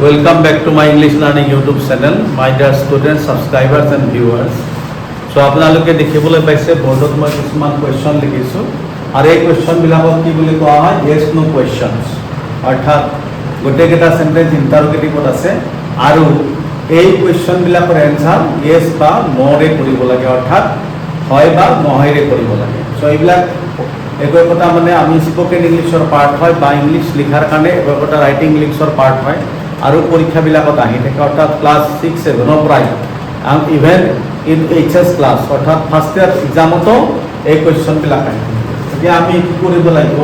Welcome back to my English Learning YouTube channel, my dear students, subscribers and viewers. So আপোনালোকে দেখিবলৈ পাইছে বোৰ্ডত মই কিছুমান কোৱেশ্চন লিখিছো আৰু এই কোৱেশ্চন বিলাকক কি বুলি কোৱা হয় yes no questions অৰ্থাৎ গোটেইকেইটা সেন্টেন্স ইন্টাৰোগেটিভত আছে আৰু এই কোৱেশ্চন বিলাকৰ এনসাৰ yes বা no ৰে কৰিব লাগে অৰ্থাৎ হয় বা নহয়ৰে কৰিব লাগে। সো এইবিলাক একো কথা মানে আমি স্পোকেন ইংলিছৰ পাৰ্ট হয় বা ইংলিছ লিখাৰ কাৰণে একো ৰাইটিং ইংলিছৰ পাৰ্ট হয় আৰু পৰীক্ষাবিলাকত আহি থাকে অৰ্থাৎ ক্লাছ 6 7 ৰ পৰাই ইভেন ইন এইচএস ক্লাছ অৰ্থাৎ ফাৰ্ষ্ট ইয়াৰ এক্সামতো এই কোৱেশ্চনবিলাক আহে। এতিয়া আমি কি কৰিব লাগিব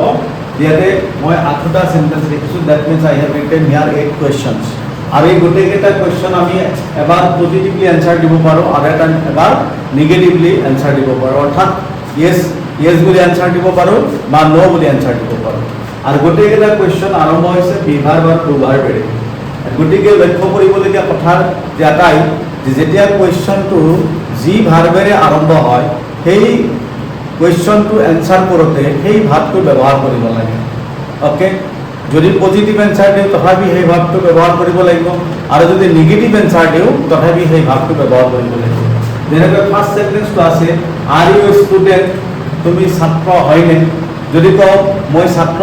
ইয়াতে মই 8টা সেন্টেন্স লিখিছো that means I have written here 8 questions আৰু এই গোটেইকেইটা কোয়েশ্চন আমি এবাৰ পজিটিভলি আনসাৰ দিব পাৰো আৰু এবাৰ নেগেটিভলি আনসাৰ দিব পাৰো অৰ্থাৎ yes বুলি আনসাৰ দিব পাৰো বা নো বুলি আনসাৰ দিব পাৰো আৰু গোটেইকেইটা কোয়েশ্চন আৰম্ভ হৈছে বিভাৰ বা টু ভাৰ্বেৰে। গতিকে লক্ষ্য কৰিবলগীয়া কথা যে এটাই যে যেতিয়া কোয়েশ্চনটো যি ভাৰ্বেৰে আৰম্ভ হয় সেই কোয়েশ্চনটো এনসাৰ কৰোঁতে সেই ভাৱটো ব্যৱহাৰ কৰিব লাগে। ওকে, যদি পজিটিভ এনসাৰ দিওঁ তথাপি সেই ভাৱটো ব্যৱহাৰ কৰিব লাগিব আৰু যদি নেগেটিভ এনসাৰ দিওঁ তথাপি সেই ভাৱটো ব্যৱহাৰ কৰিব লাগিব। যেনেকৈ ফাৰ্ষ্ট সেন্টেন্সটো আছে আৰ ইউ ষ্টুডেণ্ট, তুমি ছাত্ৰ হয়নে? যদি কওঁ মই ছাত্ৰ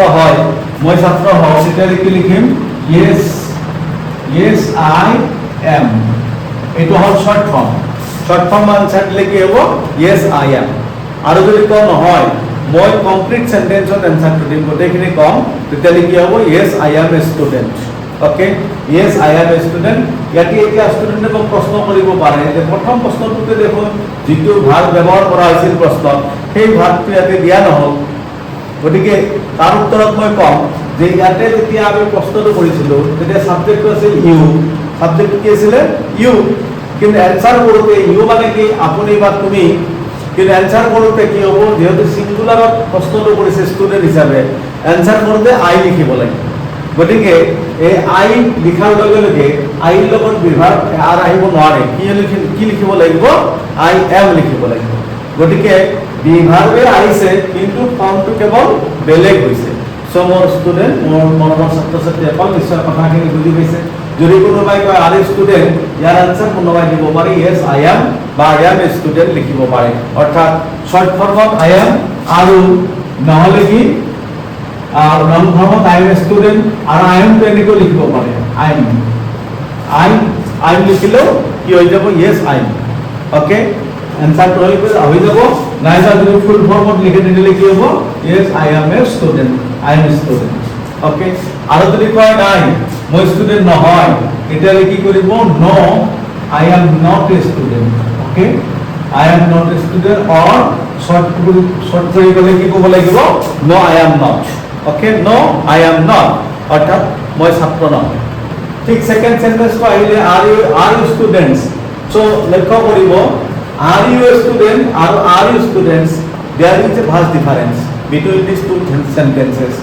হওঁ তেতিয়াহ'লে কি লিখিম yes I am, এইটো হ'ল শৰ্ট ফৰ্ম আনসাৰ দিলে কি হ'ব yes I am। আৰু যদি কওঁ নহয় মই কমপ্লিট সেন্টেন্সত এনসাৰটো দিম গোটেইখিনি কম তেতিয়াহ'লে কি হ'ব yes I am a student। Okay, yes I am a student। ইয়াতে এতিয়া ষ্টুডেণ্টে মোক প্ৰশ্ন কৰিব পাৰে যে প্ৰথম প্ৰশ্নটোতে দেখোন যিটো ভাগ ব্যৱহাৰ কৰা হৈছিল প্ৰশ্নত সেই ভাগটো ইয়াতে দিয়া নহ'ল। গতিকে তাৰ উত্তৰত মই ক'ম যে ইয়াতে যেতিয়া আমি প্ৰশ্নটো কৰিছিলোঁ তেতিয়া ছাবজেক্টটো আছিল ইউ, ছাবজেক্টটো কি আছিলে ইউ, কিন্তু এনসাৰ কৰোঁতে ইউ মানে কি আপুনি বা তুমি, কিন্তু এনসাৰ কৰোঁতে কি হ'ব যেহেতু সিঙ্গুলাৰত প্ৰশ্নটো কৰিছে ষ্টুডেণ্ট হিচাপে এনসাৰ কৰোঁতে আই লিখিব লাগিব। গতিকে এই আই লিখাৰ লগে লগে আইৰ লগত বিভাৰ আৰ আহিব নোৱাৰে, কি লিখিব লাগিব আই এম লিখিব লাগিব। গতিকে বিভাৰ্বে আহিছে কিন্তু ফৰ্মটো কেৱল বেলেগ হৈছে। সো মোৰ ষ্টুডেণ্ট মোৰ মৰমৰ ছাত্ৰ ছাত্ৰীসকল নিশ্চয় কথাখিনি বুজি পাইছে। যদি কোনোবাই কয় আৰ ষ্টুডেণ্ট ইয়াৰ আনসাৰ কোনোবাই দিব পাৰে yes I am বা I am a student লিখিব পাৰে অৰ্থাৎ শৰ্ট ফৰ্মত I am আৰু নহ'লে কি লং ফৰ্মত I am a student আৰু I am তেনেকৈ লিখিব পাৰে I am লিখিলেও কি হৈ যাব yes I am। ওকে, এনসাৰটো হৈ যাব নাইবা যদি ফুল ফৰ্মত লিখি দিলে কি হ'ব yes I am a student, I am a student। Okay, আৰু যদি কয় নাই মই ষ্টুডেণ্ট নহয় তেতিয়াহ'লে কি কৰিব no I am not a student। Okay, I am not a student or short কৰি গ'লে কি ক'ব লাগিব no I am not। Okay, no I am not অৰ্থাৎ মই ছাত্ৰ নহয়। ঠিক সেকেন্ড সেন্টেন্সটো আহিলে are you students। সো লক্ষ্য কৰিব are you a student আৰু are you students there is a vast difference between these two sentences।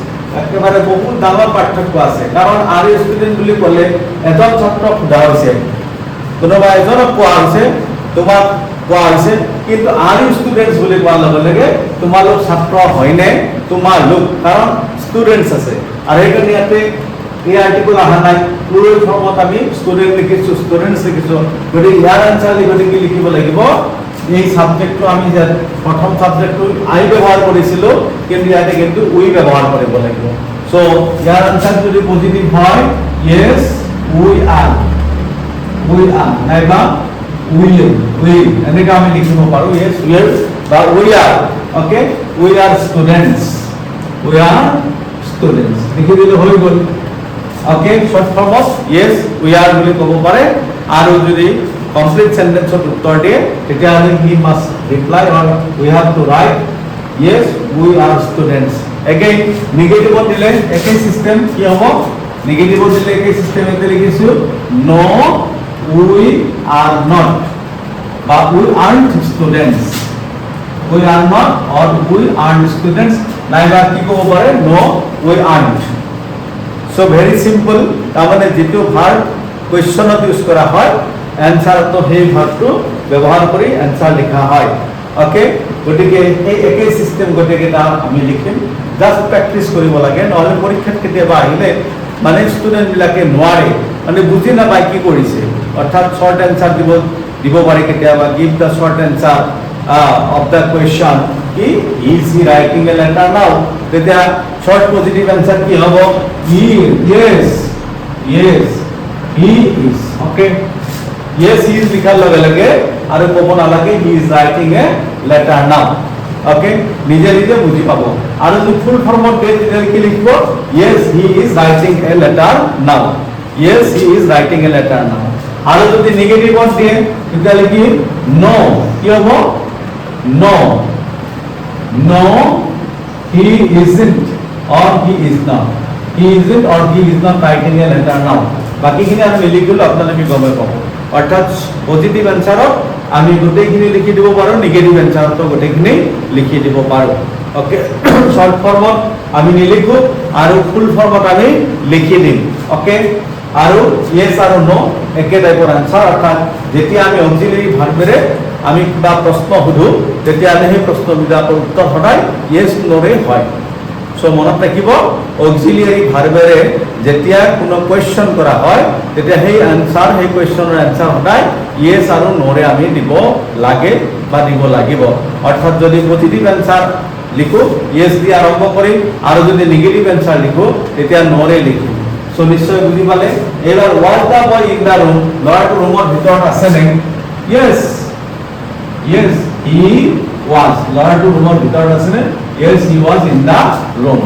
একেবাৰে বহুত ডাঙৰ পাৰ্থক্য আছে কাৰণ are you student বুলি ক'লে এজন ছাত্ৰক সোধা হৈছে, কোনোবা এজনক কোৱা হৈছে, তোমাক কোৱা হৈছে, কিন্তু are you students বুলি কোৱাৰ লগে লগে তোমালোক ছাত্ৰ হয়নে তোমালোক, কাৰণ ষ্টুডেণ্টছ আছে আৰু সেইকাৰণে ইয়াতে এই আৰ্টিকল অহা নাই প্লুৰেল ফৰ্মত আমি ষ্টুডেণ্ট লিখিছোঁ ষ্টুডেণ্টছ লিখিছোঁ। গতিকে ইয়াৰ আনসাৰ গতিকে লিখিব লাগিব এই ছাবজেক্টটো আমি যে প্ৰথম ছাবজেক্টটো আই ব্যৱহাৰ কৰিছিলোঁ কিন্তু ইয়াতে কিন্তু উই ব্যৱহাৰ কৰিব লাগিব। সো ইয়াৰ আনসাৰ যদি পজিটিভ হয় yes we are নাইবা we এনেকৈ আমি লিখিব পাৰোঁ yes we are বা we are। Okay, we are students লিখি দিলে হৈ গ'ল। ওকে, শর্ট ফর্মত yes we are বুলি ক'ব পাৰে আৰু যদি কমপ্লিট সেন্টেন্সত উত্তৰ দিয়ে তেতিয়াহ'লে he must reply or we have to write yes we are students। Again নেগেটিভত দিলে একেই সিস্টেম কি হ'ব, নেগেটিভত দিলে একেই সিস্টেম এতে লিখিছোঁ no we are not বা we aren't students, we are not or we aren't students নাইবা কি ক'ব পাৰে no we aren't। So very simple, তাৰমানে যিটো ভাৰ্ব কোৱেশ্চনত ইউজ কৰা হয় এনসাৰটো সেই ভাৰ্বটো ব্যৱহাৰ কৰি এনসাৰ লিখা হয়। ওকে, গতিকে এই একেই সিস্টেম গোটেইকেইটা আমি লিখিম, জাষ্ট প্ৰেক্টিছ কৰিব লাগে নহ'লে পৰীক্ষাত কেতিয়াবা আহিলে মানে ষ্টুডেণ্ট বিলাকে নোৱাৰে মানে বুজি নাপায় কি কৰিছে অৰ্থাৎ শৰ্ট এনসাৰ দিব পাৰে কেতিয়াবা give the short answer of the question কি is he writing a letter now তেতিয়া শৰ্ট পজিটিভ এনসাৰ কি হ'ব yes yes he is okay yes he is লিখাৰ লগে লগে আৰু ক'ব নালাগে he is writing a letter now okay নিজে নিজে বুজি পাব আৰু যদি ফুল ফৰ্মত দিয়ে তেতিয়া কি লিখিব yes he is writing a letter now yes he is writing a letter now আৰু যদি নেগেটিভত দিয়ে তেতিয়া লিখি নো কি হ'ব no no he isn't or he is not he isn't or he is not writing a letter now বাকিখিনি আমি নিলিখিলো আপোনালোকে গমে পাব অৰ্থাৎ পজিটিভ এনসাৰত আমি গোটেইখিনি লিখি দিব পাৰো নেগেটিভ এনসাৰতো গোটেইখিনি লিখি দিব পাৰো ওকে শৰ্ট ফৰ্মত আমি নিলিখো আৰু ফুল ফৰ্মত আমি লিখি দিম ওকে আৰু ইয়েস আৰু নো একে টাইপৰ আনসাৰ অৰ্থাৎ যেতিয়া আমি অক্সিলাৰি ভাৰ্বেৰে আমি কিবা প্ৰশ্ন সুধো তেতিয়া আমি সেই প্ৰশ্নবিলাকৰ উত্তৰ সদায় ইয়েস নোৰে হয় সো মনত ৰাখিব অক্সিলাৰি ভাৰ্বেৰে যেতিয়া কোনো কোৱেশ্চন কৰা হয় তেতিয়া সেই আনসাৰ সেই কোৱেশ্চনৰ আনসাৰ সদায় ইয়েস আৰু নোৰে আমি দিব লাগে বা দিব লাগিব অৰ্থাৎ যদি পজিটিভ আনসাৰ লিখো ইয়েস দিয়ে আৰম্ভ কৰিম আৰু যদি নেগেটিভ আনসাৰ লিখো তেতিয়া নোৰে লিখিম সো নিশ্চয় বুজি পালে এবাৰ ওয়াজ দা বয় ইন দা ৰুম ল'ৰাটো ৰুমৰ ভিতৰত আছে নে ইয়েস ইয়েস হি ওয়াজ ল'ৰাটো ৰুমৰ ভিতৰত আছে নে yes he was in the room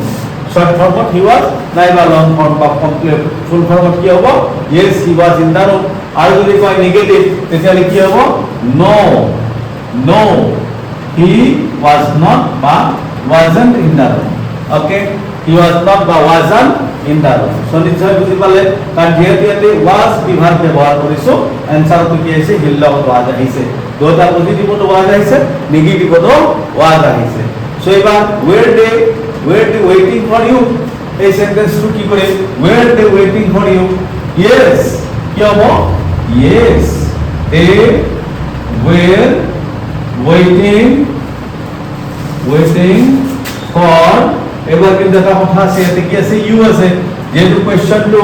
short ফর্মত হি ওয়াজ নাইবা লং ফর্ম বা কমপ্লিট ফুল ফর্মত কি হ'ব yes he was in the room আৰু যদি কয় নেগেটিভ তেতিয়া কি হ'ব no no he was not বা wasn't in the room okay he was not বা wasn't in the room so নিশ্চয় বুজি পালে কাৰণ যেহেতু ইয়াতে was বিভাগ ব্যৱহাৰ কৰিছো এনসাৰটো কি আহিছে হিল লগত was আহিছে দুটা পজিটিভটো was আহিছে নেগেটিভটো was আহিছে so এবাৰ were they waiting for you এই সেন্টেন্সটো কি কৰে were they waiting for you yes কি হ'ব yes they were waiting for এবাৰ কিন্তু এটা কথা আছে ইয়াতে কি আছে ইউ আছে যেহেতু কোৱেশ্চনটো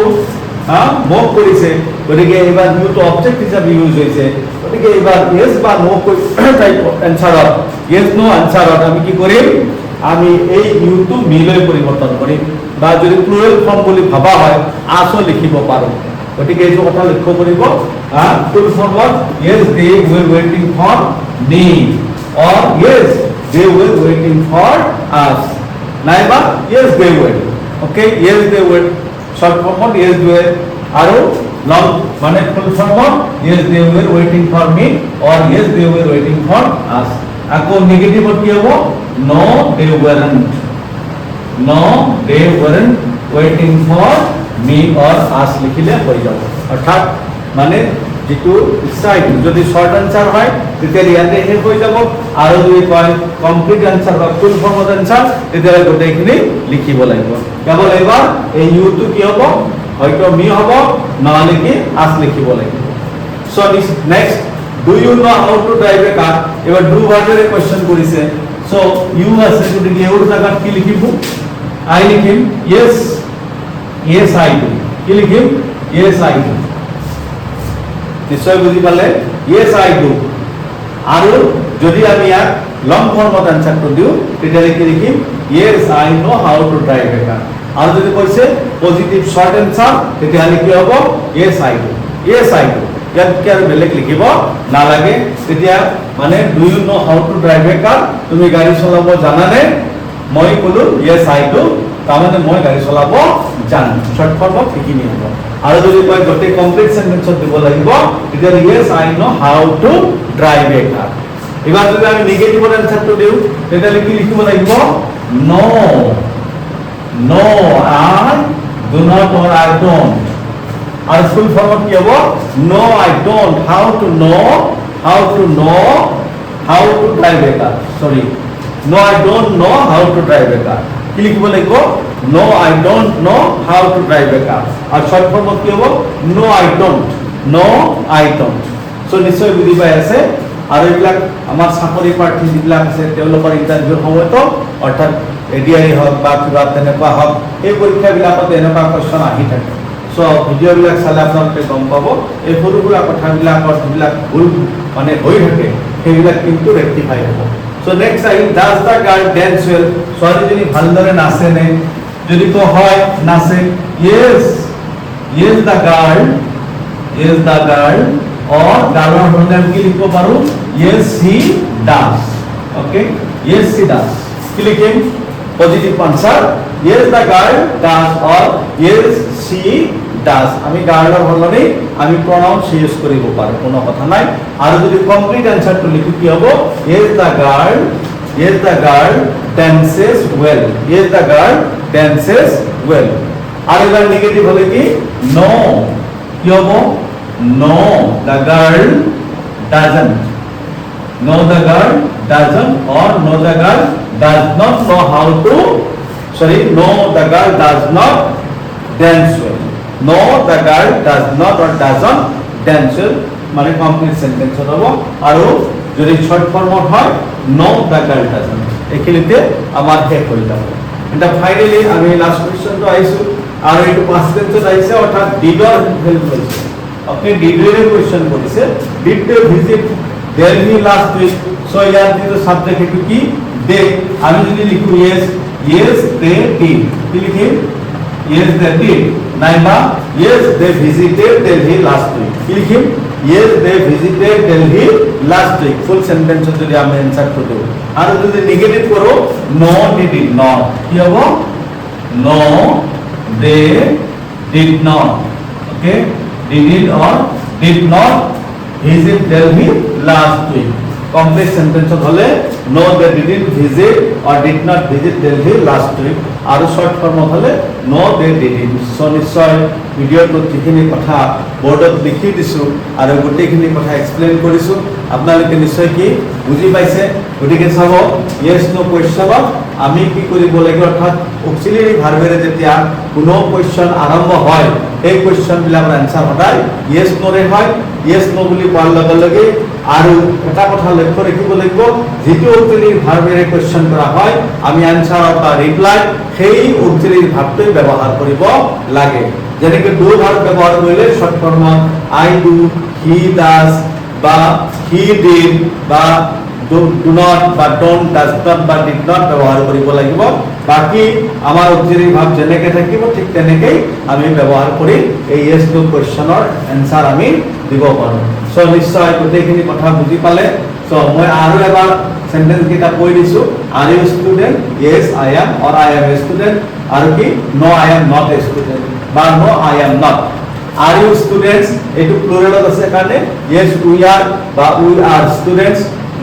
মোক কৰিছে গতিকে এবাৰ ইউটো অবজেক্ট হিচাপে ইউজ হৈছে গতিকে এবাৰ ইয়েস বা নো টাইপ এনসাৰত ইয়েস নো আনসাৰত আমি কি কৰিম আমি এই ইউটো মিলৈ পৰিৱৰ্তন কৰিম বা যদি প্লুৰেল ফৰ্ম বুলি ভাবা হয় আসো লিখিব পাৰো গতিকে এইটো কথা লক্ষ্য কৰিব ফুল ফৰ্মত yes they were waiting for me or yes they were waiting for us naiba yes they were okay yes they were short form yes they were aro long mane full form yes they were waiting for me or yes they were waiting for us ako negative ki hobo no they weren't waiting for me or us likhile hoi jabo orthat mane যেটো ইচ্ছাই যদি short answer হয় তেতিয়া ইয়াতে হে হৈ যাব আৰু যদি কয় কমপ্লিট আনসাৰ বা ফুল ফৰ্মত আনসাৰ তেতিয়া গোটেইখিনি লিখিব লাগিব কেৱল এবাৰ এই ইউটো কি হ'ব হয়তো মি হ'ব নহলে কি আস লিখিব লাগিব so next do you know how to drive a car এবাৰ ডু ভাৰ্বেৰে কোৱেশ্চন কৰিছে সো ইউ আছে যদি ইউৰ জাগাত কি লিখিব আই লিখিম ইয়েস ইয়েস আই ডু কি লিখিম ইয়েস আই ডু নিশ্চয় বুজি পালে ইয়েস আই ডু আৰু যদি আমি ইয়াক লং ফৰ্মত আনসাৰটো দিও তেতিয়া লিখিম yes I know how to drive a car আৰু যদি কৈছে পজিটিভ শৰ্ট আনসাৰ তেতিয়া কি হ'ব ইয়েস আই ডু ইয়াত কি আৰু বেলেগ লিখিব নালাগে তেতিয়া মানে do you know how to drive a car তুমি গাড়ী চলাব জানানে মই কলো ইয়েস আই ডু তাৰমানে মই গাড়ী চলাব জানো শৰ্ট ফৰ্মত এইখিনি হ'ব আৰু যদি কয় গোটেই কমপ্লিট সেন্টেন্সত দিব লাগিব তেতিয়া yes I know how to drive a car এবাৰ যদি আমি নেগেটিভ আনসারটো দিও তেতিয়া কি লিখিব লাগিব no I do not or I don't আৰু ফুল ফর্মত কি হ'ব no I don't how to drive a car sorry no I don't know how to drive a car কি লিখিব লাগিব no I don't know how to drive a car or short ফর্মত কি হ'ব নো আই ডোন্ট সো নিশ্চয় বুজি পাই আছে আৰু এইবিলাক আমাৰ চাকৰি প্ৰাৰ্থী যিবিলাক আছে তেওঁলোকৰ ইন্টাৰভিউৰ সময়তো অৰ্থাৎ এডিআই হওক বা কিবা তেনেকুৱা হওক এই পৰীক্ষাবিলাকত এনেকুৱা কুৱেশ্যন আহি থাকে সো ভিডিঅ'বিলাক চালে আপোনালোকে গম পাব এই সৰু সুৰা কথাবিলাকৰ যিবিলাক ভুল মানে হৈ থাকে সেইবিলাক কিন্তু ৰেক্টিফাই হ'ব সো নেক্সট আহিল does the girl dance well ছোৱালীজনী ভালদৰে নাচেনে যদি তো হয় নাচে yes yes the girl or গাৰ্লৰ হলে কি লিখিব পাৰো yes she does okay yes she does কি লিখিম positive answer yes the girl does or yes she does আমি গাৰ্লৰ হলনে আমি pronoun she ইউজ কৰিব পাৰো কোনো কথা নাই আৰু যদি কমপ্লিট আনসারটো লিখি কি হ'ব yes the girl dances well yes the girl dances well আৰু এবাৰ নেগেটিভ হলে কি no কি হ'ব no the girl doesn't no the girl doesn't or no the girl does not know how to no the girl does not dance well no the girl does not or doesn't dance well মানে complete sentence হ'ব আৰু যদি short ফর্মত হয় no the girl doesn't এখিনিতে আমার শেষ হৈ যাব এটা ফাইনালি আমি লাস্ট কোশ্চেনটো আইছো আৰু এটো পাস্ট টেন্সত আইছে অৰ্থাৎ ডিডৰ হেল্প কৰিছে আপনি ডিডের কোশ্চেন করেছে did they visit Delhi last week so ইয়ার দিটো সাবজেক্ট একটু কি দে আমি যদি লিখি yes they did কি লিখি yes they did নাইবা yes they visited Delhi last week কি লিখি yes they visited Delhi last week full sentence যদি আমি অ্যানসার করব আর যদি নেগেটিভ করো no they did not কি হবে no they did not okay did or did not visit Delhi last week complex sentence হলে no they didn't visit or did not visit Delhi last week are short form হলে no they didn't so নিশ্চয় ভিডিওত যিখিনি কথা বোর্ডত লিখি দিছো আৰু গোটেইখিনি কথা এক্সপ্লেইন কৰিছো আপোনালোকে নিশ্চয় কি বুজি পাইছে গতিকে চাব yes no কোৱেশ্চনত আমি কি কৰিব লাগিব অৰ্থাৎ অক্সিলাৰি ভাৰ্বেৰে যেতিয়া কোনো কোৱেশ্চন আৰম্ভ হয় এই কোৱেশ্চন বিলাকৰ আনসাৰ সদায় yes no ৰে হয় yes no বুলি কোৱাৰ লগে লগে আৰু এটা কথা লক্ষ্য ৰাখিব লাগিব যেটো অক্সিলাৰি ভাৰ্বেৰে কোৱেশ্চন কৰা হয় আমি আনসাৰ বা ৰিপ্লাই সেই অক্সিলাৰি ভাৰ্বটো ব্যৱহাৰ কৰিব লাগে যেনেকৈ ডু ভাৰ্ব ব্যৱহাৰ কৰিলে short ফর্মত I do he does বা he did বা do not বা don't does not বা did not ব্যবহার কৰিব লাগিব বাকি আমাৰ অক্সিলাৰি ভাৰ্ব যেনেকৈ থাকিব ঠিক তেনেকৈ আমি ব্যৱহাৰ কৰি এই yes no কোৱেশ্চনৰ আনসাৰ আমি দিব পাৰো সো নিশ্চয় গোটেইখিনি কথা বুজি পালে সো মই আৰু এবাৰ সেন্টেন্স কিটা কৈ দিছো are you student yes I am or I am a student আৰু কি no I am not a student বা no I am not are you students এটো প্লুরালত আছে কাৰণে yes we are বা we are students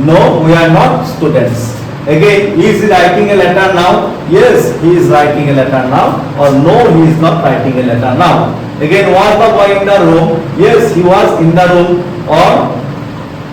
no we are not students again he is writing a letter now yes he is writing a letter now or no he is not writing a letter now again was the boy in the room yes he was in the room or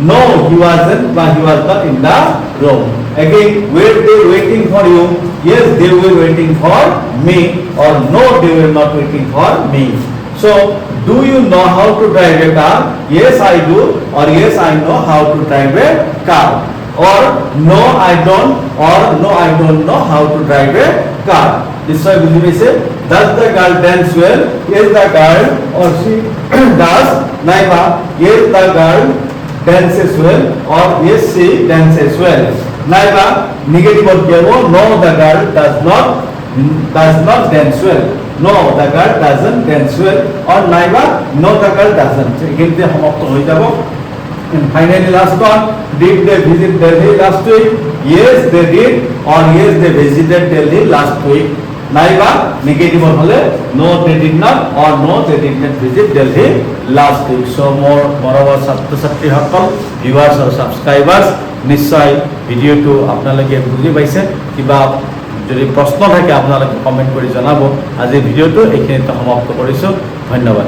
no he wasn't but he was not in the room again were they waiting for you yes they were waiting for me or no they were not waiting for me so do you know how to drive a car yes I do or yes I know how to drive a car or no I don't or no I don't know how to drive a car নিশ্চয় বুজি পাইছে does the girl dance well yes the girl or she does নাইবা yes the girl dances well or yes she dances well নাইবা negative কি হবে no the girl does not dance well no the girl doesn't dance well or নাইবা no the girl doesn't এখানে সমাপ্ত হৈ যাব and finally last one did they visit Delhi last week yes they did or yes they visited Delhi last week নাইবা negative হলে no they did not or no they did not visit Delhi last week so more মৰমৰ ছাত্ৰ ছাত্ৰীসকল viewers আৰু সাবস্ক্ৰাইবাৰ্ছ নিশ্চয় ভিডিওটো আপোনালোকে বুজি পাইছে কিবা যদি প্ৰশ্ন থাকে আপোনালোকে কমেন্ট কৰি জনাব আজি ভিডিওটো এইখিনিতে সমাপ্ত কৰিছো ধন্যবাদ